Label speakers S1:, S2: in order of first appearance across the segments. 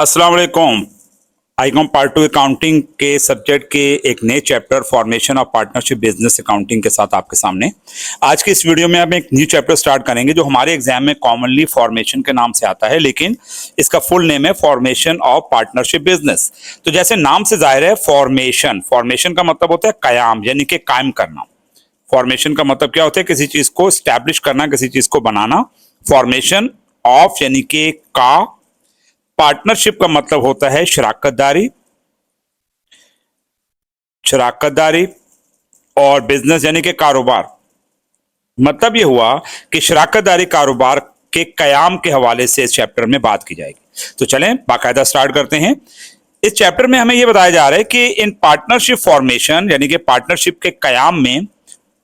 S1: अस्सलाम वालेकुम। Icom part 2 accounting के सब्जेक्ट के एक नए chapter formation of partnership business accounting के साथ आपके सामने आज के इस वीडियो में हम एक न्यू चैप्टर स्टार्ट करेंगे जो हमारे एग्जाम में कॉमनली फॉर्मेशन के नाम से आता है, लेकिन इसका फुल नेम है फॉर्मेशन ऑफ पार्टनरशिप बिजनेस। तो जैसे नाम से जाहिर है, फॉर्मेशन का मतलब होता है कयाम, यानी कि कायम करना। फॉर्मेशन का मतलब क्या होता है? किसी चीज को स्टैब्लिश करना, किसी चीज को बनाना। फॉर्मेशन ऑफ यानी कि का, पार्टनरशिप का मतलब होता है शराकतदारी और बिजनेस यानी कि कारोबार। मतलब यह हुआ कि शराकतदारी कारोबार के कयाम के हवाले से इस चैप्टर में बात की जाएगी। तो चलें बाकायदा स्टार्ट करते हैं। इस चैप्टर में हमें यह बताया जा रहा है कि इन पार्टनरशिप फॉर्मेशन यानी कि पार्टनरशिप के कयाम में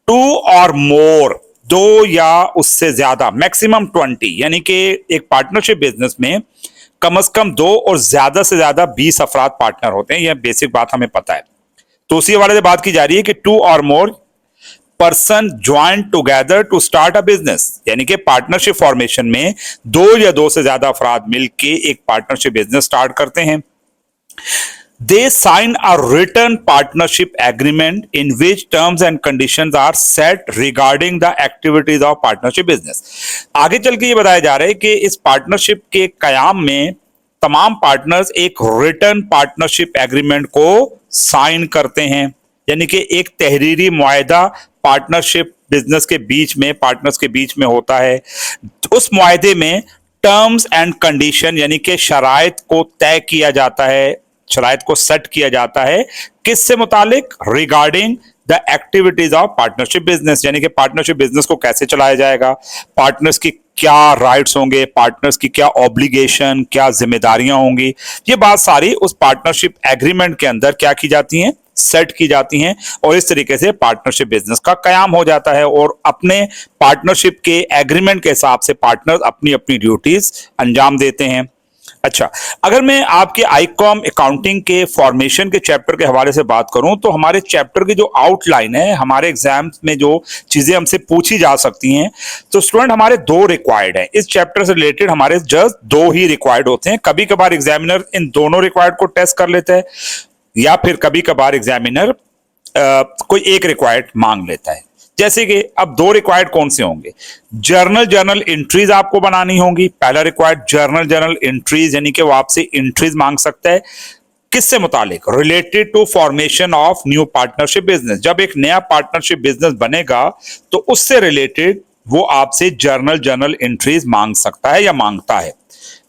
S1: टू और मोर, दो या उससे ज्यादा, मैक्सिमम 20, यानी कि एक पार्टनरशिप बिजनेस में कम से कम 2 और ज्यादा से ज्यादा 20 अफराद पार्टनर होते हैं। यह बेसिक बात हमें पता है। तो उसी हवाले से बात की जा रही है कि 2 और more person join together to start a business, यानी कि पार्टनरशिप फॉर्मेशन में 2 या 2 से ज्यादा अफराद मिलकर एक पार्टनरशिप बिजनेस स्टार्ट करते हैं। They sign a written partnership agreement in which terms and conditions are set regarding the activities of partnership business। आगे चल के ये बताया जा रहा है कि इस पार्टनरशिप के कयाम में तमाम पार्टनर्स एक रिटर्न पार्टनरशिप एग्रीमेंट को साइन करते हैं, यानी कि एक तहरीरी मुआहदा पार्टनरशिप बिजनेस के बीच में, पार्टनर्स के बीच में होता है। उस मुआहदे में टर्म्स एंड कंडीशन यानी कि शराइत को तय किया जाता है, शराइत को सेट किया जाता है। किससे मुतालिक? Regarding the activities of partnership business, यानी कि पार्टनरशिप बिजनेस को कैसे चलाया जाएगा, पार्टनर्स की क्या राइट्स होंगे, पार्टनर्स की क्या ऑब्लिगेशन, क्या जिम्मेदारियां होंगी। ये बात सारी उस पार्टनरशिप एग्रीमेंट के अंदर क्या की जाती हैं? सेट की जाती हैं। और इस तरीके से पार्टनरशिप बिजनेस का कयाम हो जाता है और अपने पार्टनरशिप के एग्रीमेंट के हिसाब से पार्टनर अपनी अपनी ड्यूटीज अंजाम देते हैं। अच्छा, अगर मैं आपके आईकॉम अकाउंटिंग के फॉर्मेशन के चैप्टर के हवाले से बात करूं तो हमारे चैप्टर की जो आउटलाइन है, हमारे एग्जाम में जो चीजें हमसे पूछी जा सकती हैं, तो स्टूडेंट हमारे 2 रिक्वायर्ड हैं। इस चैप्टर से रिलेटेड हमारे जस्ट 2 ही रिक्वायर्ड होते हैं। कभी कभार एग्जामिनर इन दोनों रिक्वायर्ड को टेस्ट कर लेता है या फिर कभी कभार एग्जामिनर कोई एक रिक्वायर्ड मांग लेता है। जैसे कि अब 2 रिक्वायर्ड कौन से होंगे? जर्नल एंट्रीज आपको बनानी होंगी। पहला रिक्वायर्ड जर्नल एंट्रीज, यानी कि वो आपसे एंट्रीज मांग सकता है। किससे मुतालिक? Related to formation of new partnership business. जब एक नया पार्टनरशिप बिजनेस बनेगा तो उससे रिलेटेड वो आपसे जर्नल एंट्रीज मांग सकता है या मांगता है।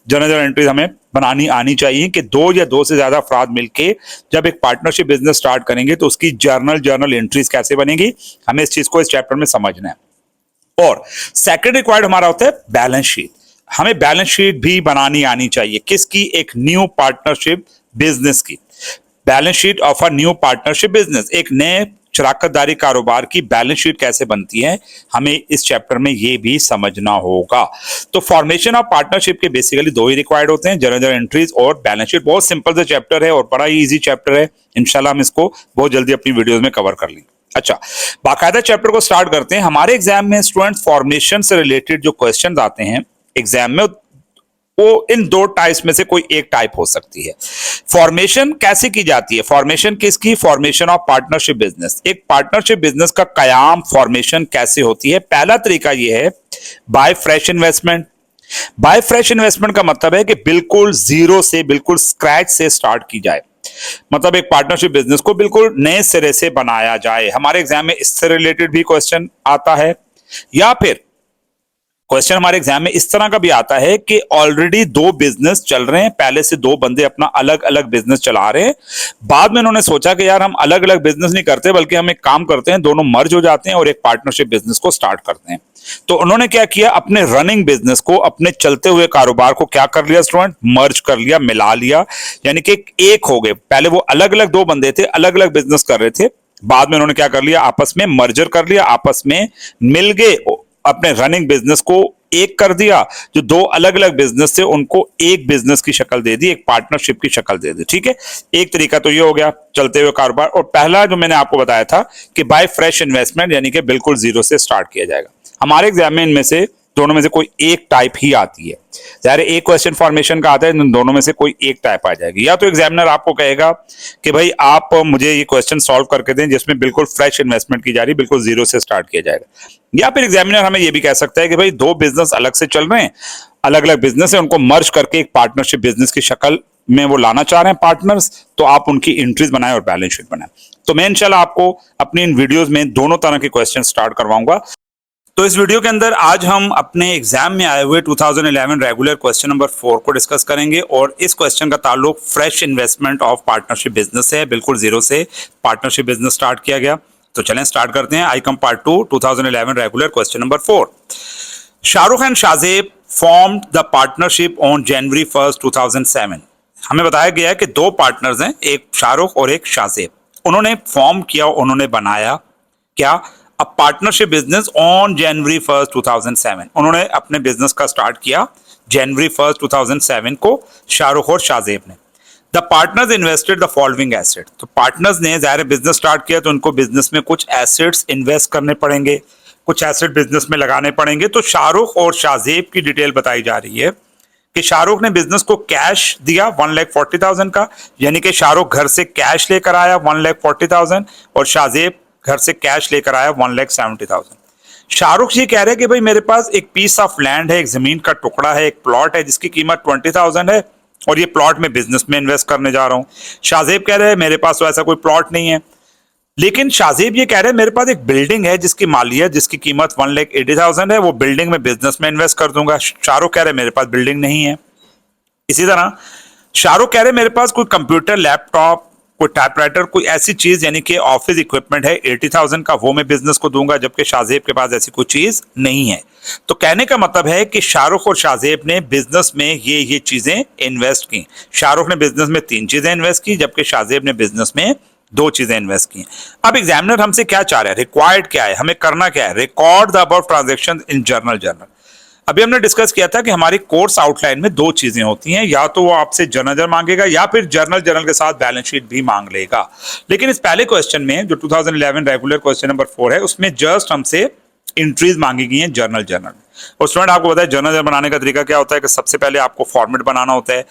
S1: जर्नल एंट्रीज हमें बनानी आनी चाहिए कि 2 या 2 से ज्यादा अफराद मिलके जब एक पार्टनरशिप बिजनेस स्टार्ट करेंगे तो उसकी जर्नल एंट्रीज कैसे बनेगी, हमें इस चीज को इस चैप्टर में समझना है। और सेकंड रिक्वायर्ड हमारा होता है बैलेंस शीट। हमें बैलेंस शीट भी बनानी आनी चाहिए। किसकी? एक न्यू पार्टनरशिप बिजनेस की। Balance sheet of a new partnership business, एक नए शराकतदारी कारोबार की बैलेंस शीट कैसे बनती है, हमें इस चैप्टर में ये भी समझना होगा। तो फॉर्मेशन ऑफ पार्टनरशिप के बेसिकली 2 ही रिक्वायर्ड होते हैं, जर्नल एंट्रीज और बैलेंस शीट। बहुत सिंपल सा चैप्टर है और बड़ा ही इजी चैप्टर है। इंशाल्लाह हम इसको बहुत जल्दी अपनी वीडियोस में कवर कर लेंगे। अच्छा, बाकायदा चैप्टर को स्टार्ट करते हैं। हमारे एग्जाम में स्टूडेंट फॉर्मेशन से रिलेटेड जो क्वेश्चन आते हैं एग्जाम में, वो इन 2 टाइप्स में से कोई एक टाइप हो सकती है। फॉर्मेशन कैसे की जाती है? फॉर्मेशन किसकी? Formation of partnership business. एक पार्टनरशिप बिजनेस का कयाम, फॉर्मेशन कैसे होती है? पहला तरीका यह है by fresh investment. By fresh investment का मतलब है कि बिल्कुल जीरो से, बिल्कुल स्क्रैच से स्टार्ट की जाए। मतलब एक पार्टनरशिप बिजनेस को बिल्कुल नए सिरे से बनाया जाए। हमारे एग्जाम में इससे रिलेटेड भी क्वेश्चन आता है, या फिर क्वेश्चन हमारे एग्जाम में इस तरह का भी आता है कि ऑलरेडी 2 बिजनेस चल रहे हैं, पहले से 2 बंदे अपना अलग अलग बिजनेस चला रहे हैं। बाद में उन्होंने सोचा कि यार हम अलग अलग बिजनेस नहीं करते, बल्कि हम एक काम करते हैं, दोनों मर्ज हो जाते हैं और एक पार्टनरशिप बिजनेस को स्टार्ट करते हैं। तो उन्होंने क्या किया? अपने रनिंग बिजनेस को, अपने चलते हुए कारोबार को क्या कर लिया स्टूडेंट? मर्ज कर लिया, मिला लिया, यानी कि एक हो गए। पहले वो अलग अलग 2 बंदे थे, अलग अलग बिजनेस कर रहे थे, बाद में उन्होंने क्या कर लिया? आपस में मर्जर कर लिया, आपस में मिल गए, अपने रनिंग बिजनेस को एक कर दिया। जो 2 अलग अलग बिजनेस थे उनको एक बिजनेस की शक्ल दे दी, एक पार्टनरशिप की शक्ल दे दी। ठीक है, एक तरीका तो ये हो गया चलते हुए कारोबार। और पहला जो मैंने आपको बताया था कि बाय फ्रेश इन्वेस्टमेंट, यानी कि बिल्कुल जीरो से स्टार्ट किया जाएगा। हमारे एग्जाम में इनमें से दोनों में से कोई एक टाइप ही आती है। ज़ाहिर एक क्वेश्चन फॉर्मेशन का आता है, दोनों में से कोई एक टाइप आ जाएगी। या तो एग्जामिनर आपको कहेगा कि भाई आप मुझे ये क्वेश्चन सॉल्व करके दें जिसमें बिल्कुल फ्रेश इन्वेस्टमेंट की जा रही, बिल्कुल जीरो से स्टार्ट किया जाएगा। या फिर एग्जामिनर हमें ये भी कह सकता है कि भाई दो बिजनेस अलग से चल रहे हैं, अलग अलग बिजनेस है, उनको मर्ज करके एक पार्टनरशिप बिजनेस की शक्ल में वो लाना चाह रहे हैं पार्टनर्स, तो आप उनकी एंट्रीज बनाएं और बैलेंस शीट बनाएं। तो मैं इंशाल्लाह आपको अपनी इन वीडियोस में दोनों तरह के क्वेश्चन स्टार्ट करवाऊंगा। तो इस वीडियो के अंदर आज हम अपने एग्जाम में आए हुए 2011 रेगुलर क्वेश्चन नंबर 4 को डिस्कस करेंगे और इस क्वेश्चन का ताल्लुक fresh investment of partnership business से है। बिल्कुल जीरो से पार्टनरशिप बिजनेस स्टार्ट किया गया। तो चलें स्टार्ट करते हैं। I come part 2 2011 regular question number 4। Shahrukh and Shahzeb formed the partnership on January 1, 2007। हमें बताया गया है कि दो पार्टनर्स हैं, एक शाहरुख और एक शाहजेब। उन्होंने फॉर्म किया, उन्होंने बनाया क्या, a partnership business on January 1, 2007। उन्होंने अपने बिजनेस का स्टार्ट किया जनवरी 1, 2007 को शाहरुख और शाहजेब ने। The partners invested the following asset. तो पार्टनर्स ने ज़ाहिर बिजनेस स्टार्ट किया तो उनको बिजनेस में कुछ एसेट्स इन्वेस्ट करने पड़ेंगे, कुछ एसेट बिजनेस में लगाने पड़ेंगे। तो शाहरुख और शाहजेब की डिटेल बताई जा रही है कि शाहरुख ने बिजनेस को कैश दिया 1,40,000 का, यानी कि शाहरुख घर से कैश लेकर आया 1,40,000 और शाहजेब घर से कैश लेकर आया 1,70,000। शाहरुख जी कह रहे हैं कि भाई मेरे पास एक पीस ऑफ लैंड है, एक जमीन का टुकड़ा है, एक प्लॉट है जिसकी कीमत 20,000 है और ये प्लॉट में बिजनेस में इन्वेस्ट करने जा रहा हूं। शाहजेब कह रहे हैं मेरे पास तो ऐसा कोई प्लॉट नहीं है, लेकिन शाहजेब ये कह रहे हैं मेरे पास एक बिल्डिंग है जिसकी मालियत, जिसकी कीमत 1,80,000 है, वो बिल्डिंग में बिजनेस में इन्वेस्ट कर दूंगा। शाहरुख कह रहे हैं मेरे पास बिल्डिंग नहीं है। इसी तरह शाहरुख कह रहे हैं मेरे पास कोई कंप्यूटर, लैपटॉप, कोई टाइपराइटर, कोई ऐसी चीज यानी कि ऑफिस इक्विपमेंट है 80,000 का, वो मैं बिजनेस को दूंगा, जबकि शाहजेब के पास ऐसी कोई चीज नहीं है। तो कहने का मतलब है कि शाहरुख और शाहजेब ने बिजनेस में ये चीजें इन्वेस्ट की। शाहरुख ने बिजनेस में 3 चीजें इन्वेस्ट की, जबकि शाहजेब ने बिजनेस में 2 चीजें इन्वेस्ट की। अब एग्जामिनर हमसे क्या चाह रहा है, रिक्वायर्ड क्या है, हमें करना क्या है, record the above transaction in journal. अभी हमने डिस्कस किया था कि हमारी कोर्स आउटलाइन में 2 चीजें होती हैं, या तो वो आपसे जर्नल मांगेगा या फिर जर्नल के साथ बैलेंस शीट भी मांग लेगा। लेकिन इस पहले क्वेश्चन में जो 2011 रेगुलर क्वेश्चन नंबर 4 है, उसमें जस्ट हमसे एंट्रीज मांगी गई हैं जर्नल। और स्टूडेंट आपको पता है जर्नल बनाने का तरीका क्या होता है कि सबसे पहले आपको फॉर्मेट बनाना होता है।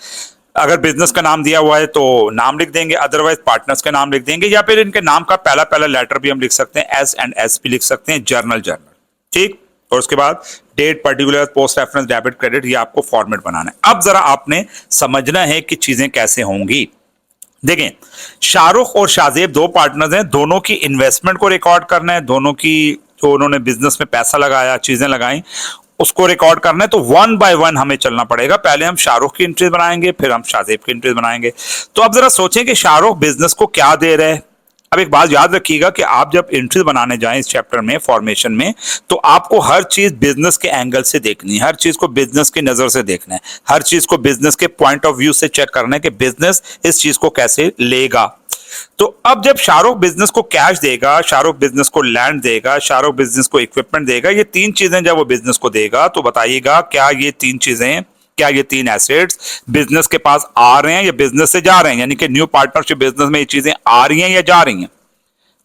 S1: अगर बिजनेस का नाम दिया हुआ है तो नाम लिख देंगे, अदरवाइज पार्टनर्स का नाम लिख देंगे, या फिर इनके नाम का पहला लेटर भी हम लिख सकते हैं, S&S भी लिख सकते हैं, जर्नल। ठीक। और उसके बाद date, particular, post reference, debit, credit, ये आपको फॉर्मेट बनाना है। अब जरा आपने समझना है कि चीजें कैसे होंगी। देखें, शाहरुख और शाहजेब 2 पार्टनर्स हैं, दोनों की इन्वेस्टमेंट को रिकॉर्ड करना है, दोनों की जो उन्होंने बिजनेस में पैसा लगाया, चीजें लगाई, उसको रिकॉर्ड करना है। तो 1 बाय 1 हमें चलना पड़ेगा। पहले हम शाहरुख की एंट्रीज बनाएंगे, फिर हम शाहजेब की एंट्रीज बनाएंगे। तो अब जरा सोचें कि शाहरुख बिजनेस को क्या दे रहे हैं। अब एक बात याद रखिएगा कि आप जब एंट्रीज बनाने जाएं इस चैप्टर में, फॉर्मेशन में, तो आपको हर चीज बिजनेस के एंगल से देखनी है, हर चीज को बिजनेस की नजर से देखना है, हर चीज को बिजनेस के पॉइंट ऑफ व्यू से चेक करना है कि बिजनेस इस चीज को कैसे लेगा। तो अब जब शाहरुख बिजनेस को कैश देगा, शाहरुख बिजनेस को लैंड देगा, शाहरुख बिजनेस को इक्विपमेंट देगा, ये 3 चीजें जब वो बिजनेस को देगा, तो बताइएगा क्या ये 3 चीजें, क्या ये 3 एसेट्स बिजनेस के पास आ रहे हैं या बिजनेस से जा रहे हैं, यानी कि न्यू पार्टनरशिप बिजनेस में ये चीजें आ रही हैं या जा रही हैं।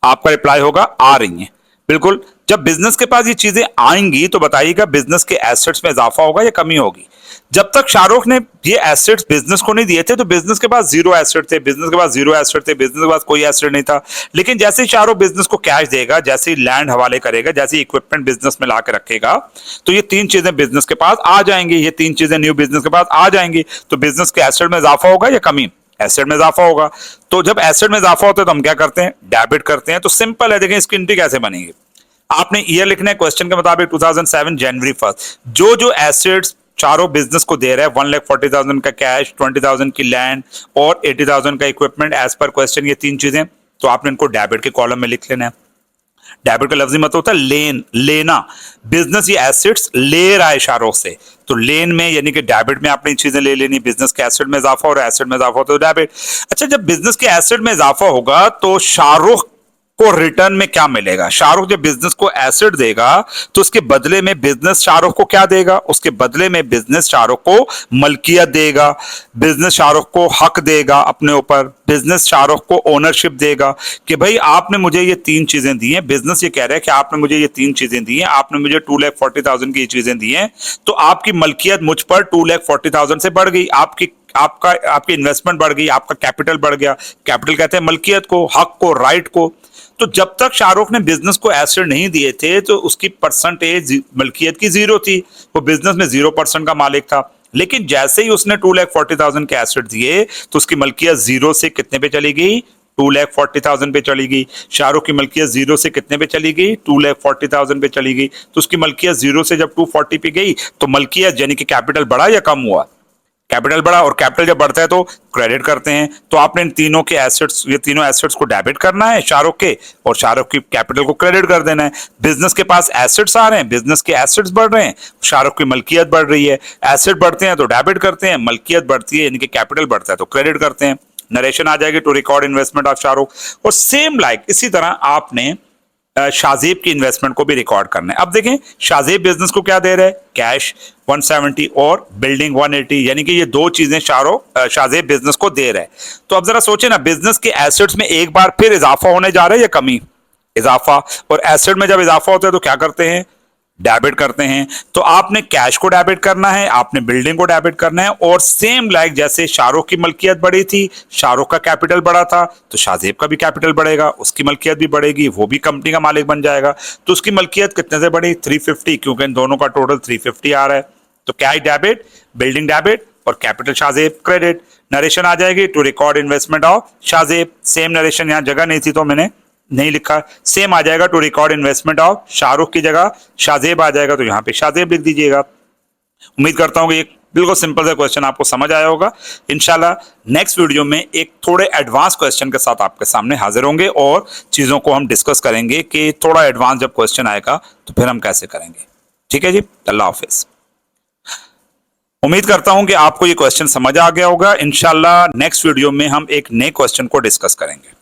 S1: आपका रिप्लाई होगा आ रही हैं। बिल्कुल, जब बिजनेस के पास ये चीजें आएंगी तो बताइएगा बिजनेस के एसेट्स में इजाफा होगा या कमी होगी। जब तक शाहरुख ने ये एसेट्स बिजनेस को नहीं दिए थे तो बिजनेस के पास 0 एसेट थे, बिजनेस के पास 0 एसेट थे, बिजनेस के पास कोई एसेट नहीं था। लेकिन जैसे ही शाहरुख बिजनेस को कैश देगा, जैसे ही लैंड हवाले करेगा, जैसे ही इक्विपमेंट बिजनेस में ला के रखेगा, तो ये 3 चीजें बिजनेस के पास आ जाएंगी, ये 3 चीजें न्यू बिजनेस के पास आ जाएंगी। तो बिजनेस के एसेट में इजाफा होगा या कमी, एसेट में इजाफा होगा। तो जब एसेट में इजाफा होता है तो हम क्या करते हैं, डेबिट करते हैं। तो सिंपल है, देखें इसकी एंट्री कैसे बनेगी। आपने ईयर लिखना है क्वेश्चन के मुताबिक 2007 जनवरी 1। जो एसेट्स चारों बिजनेस को दे रहा है, 1,40,000 का कैश, 20,000 की लैंड और 80,000 का इक्विपमेंट, एज पर क्वेश्चन ये 3 चीजें, तो आपने इनको डेबिट के कॉलम में लिख लेना है। डेबिट का लफ्जी मतलब होता है लेना। बिजनेस ये एसेट्स ले रहा है शाहरुख से, तो लेन में यानी कि डेबिट में आपने चीजें ले लेनी। बिजनेस के एसेट में इजाफा और एसेट में इजाफा होता है तो डेबिट। अच्छा, जब बिजनेस के एसेट में इजाफा होगा तो शाहरुख को रिटर्न में क्या मिलेगा। शाहरुख जब बिजनेस को एसेट देगा तो उसके बदले में बिजनेस शाहरुख को क्या देगा, उसके बदले में बिजनेस शाहरुख को मलकियत देगा, बिजनेस शाहरुख को हक देगा अपने ऊपर, बिजनेस शाहरुख को ओनरशिप देगा कि भाई आपने मुझे ये 3 चीजें दी हैं। बिजनेस ये कह रहा है कि आपने मुझे ये 3 चीजें दी हैं, आपने मुझे 2,40,000 की ये चीजें दी हैं, तो आपकी मलकियत मुझ पर 2,40,000 से बढ़ गई, आपकी इन्वेस्टमेंट बढ़ गई, आपका कैपिटल बढ़ गया। कैपिटल कहते हैं मलकियत को, हक को, राइट को। तो जब तक शाहरुख ने बिजनेस को एसेट नहीं दिए थे तो उसकी परसेंटेज मलकियत की 0 थी, वो बिजनेस में 0% का मालिक था। लेकिन जैसे ही उसने 2,40,000 के एसेट दिए तो उसकी मलकियत 0 से कितने पे चली गई, 2,40,000 पे चली गई। शाहरुख की मलकियत 0 से कितने पे चली गई, 2,40,000 पे चली गई। तो उसकी मलकियत 0 से जब 240 पे गई तो मलकियत यानी कि कैपिटल बढ़ा या कम हुआ, कैपिटल बढ़ा। और कैपिटल जब बढ़ता है तो क्रेडिट करते हैं। तो आपने इन तीनों के एसेट्स, ये तीनों एसेट्स को डेबिट करना है शाहरुख के, और शाहरुख की कैपिटल को क्रेडिट कर देना है। बिजनेस के पास एसेट्स आ रहे हैं, बिजनेस के एसेट्स बढ़ रहे हैं, शाहरुख की मलकियत बढ़ रही है। एसेट बढ़ते हैं तो डेबिट करते हैं, मलकियत बढ़ती है यानी कि कैपिटल बढ़ता है तो क्रेडिट करते हैं। नरेशन आ जाएगी to record investment of Shahrukh. और सेम लाइक इसी तरह आपने शाहजेब की इन्वेस्टमेंट को भी रिकॉर्ड करना है। अब देखें शाहजेब बिजनेस को क्या दे रहा है, कैश 170 और बिल्डिंग 180, यानी कि ये 2 चीजें शाहजेब बिजनेस को दे रहा है। तो अब जरा सोचे ना, बिजनेस के एसेट्स में एक बार फिर इजाफा होने जा रहा है या कमी, इजाफा। और एसेट में जब इजाफा होता है तो क्या करते हैं, डेबिट करते हैं। तो आपने कैश को डेबिट करना है, आपने बिल्डिंग को डेबिट करना है। और सेम लाइक जैसे शाहरुख की मलकियत बढ़ी थी, शाहरुख का कैपिटल बढ़ा था, तो शाहजेब का भी कैपिटल बढ़ेगा, उसकी मलकियत भी बढ़ेगी, वो भी कंपनी का मालिक बन जाएगा। तो उसकी मलकियत कितने से बढ़ी, 350, क्योंकि इन दोनों का टोटल 350 आ रहा है। तो कैश डेबिट, बिल्डिंग डेबिट और कैपिटल शाहजेब क्रेडिट। नरेशन आ जाएगी to record investment of Shahzeb. Same narration, यहां जगह नहीं थी तो मैंने नहीं लिखा, सेम आ जाएगा to record investment of Shahrukh की जगह शाहजेब आ जाएगा, तो यहां पे शाहजेब लिख दीजिएगा। उम्मीद करता हूं कि एक बिल्कुल सिंपल सा क्वेश्चन आपको समझ आया होगा। इंशाल्लाह नेक्स्ट वीडियो में एक थोड़े एडवांस क्वेश्चन के साथ आपके सामने हाजिर होंगे और चीजों को हम डिस्कस करेंगे कि थोड़ा एडवांस जब क्वेश्चन आएगा तो फिर हम कैसे करेंगे। ठीक है जी, अल्लाह हाफिज। उम्मीद करता हूं कि आपको ये क्वेश्चन समझ आ गया होगा। इंशाल्लाह नेक्स्ट वीडियो में हम एक नए क्वेश्चन को डिस्कस करेंगे।